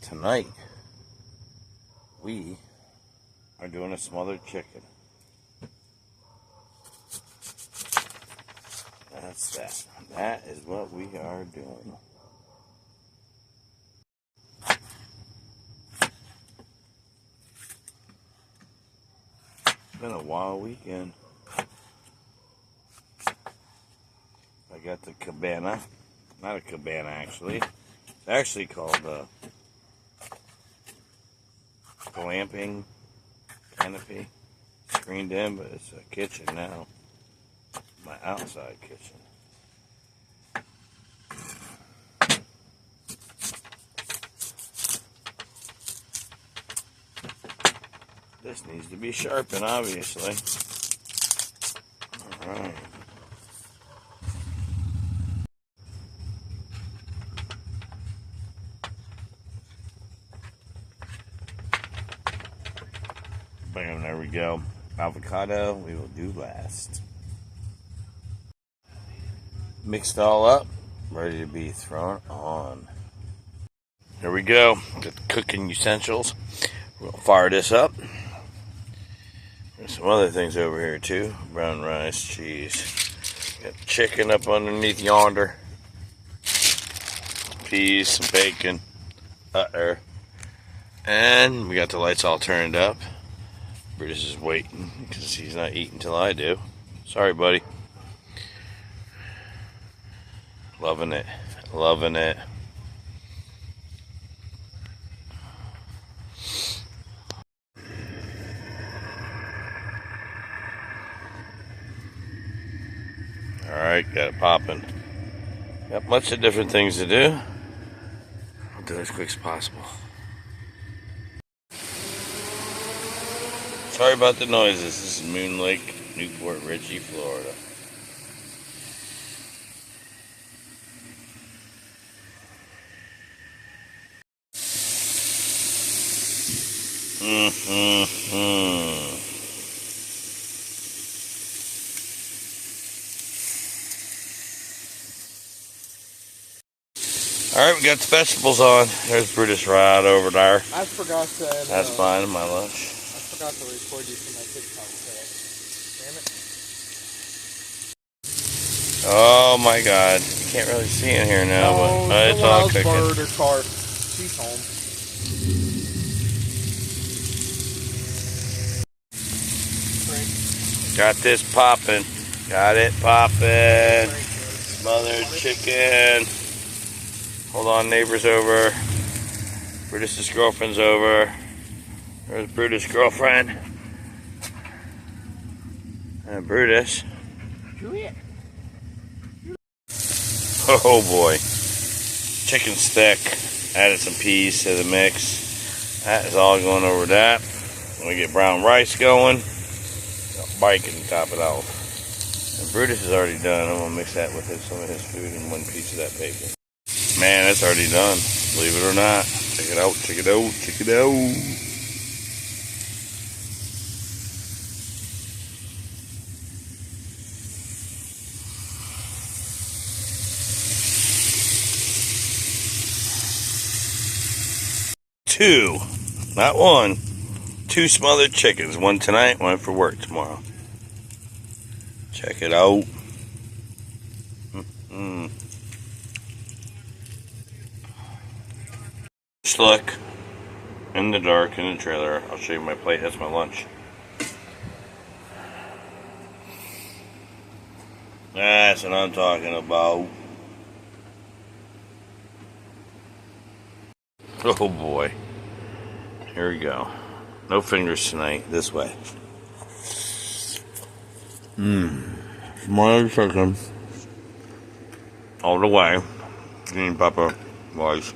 Tonight, we are doing a smothered chicken. That's that. That is what we are doing. It's been a wild weekend. I got the cabana. Not a cabana, actually. It's actually called glamping canopy. Screened in, but it's a kitchen now. My outside kitchen. This needs to be sharpened, obviously. All right. Bam, there we go. Avocado, we will do last. Mixed all up, ready to be thrown on. Here we go. Got the cooking utensils. We'll fire this up. There's some other things over here too. Brown rice, cheese. Got chicken up underneath yonder. Peas, some bacon. And we got the lights all turned up. Brutus is waiting because he's not eating till I do. Sorry, buddy. Loving it. Loving it. Alright, got it popping. Got much of different things to do. I'll do it as quick as possible. Sorry about the noises. This is Moon Lake, Newport Richey, Florida. Alright, we got the vegetables on. There's Brutus right over there. I forgot to... That's fine, my lunch. I forgot to record you for my TikTok today. Damn it. Oh my god. You can't really see in here now, but it's all cooking. Bird or car. She's home. Got this popping. Got it popping. Smothered chicken. Hold on, neighbor's over. Brutus's girlfriend's over. There's Brutus' girlfriend. And Brutus. Oh boy. Chicken stick. Added some peas to the mix. That is all going over that. We get brown rice going. Bacon to top it off. And Brutus is already done. I'm going to mix that with some of his food and one piece of that bacon. Man, it's already done. Believe it or not. Check it out, check it out, check it out. Two, not one, two smothered chickens. One tonight, one for work tomorrow. Check it out. Just look in the dark in the trailer. I'll show you my plate. That's my lunch. That's what I'm talking about. Oh boy. Here we go. No fingers tonight. This way. Smothered chicken. All the way. Green pepper. Rice.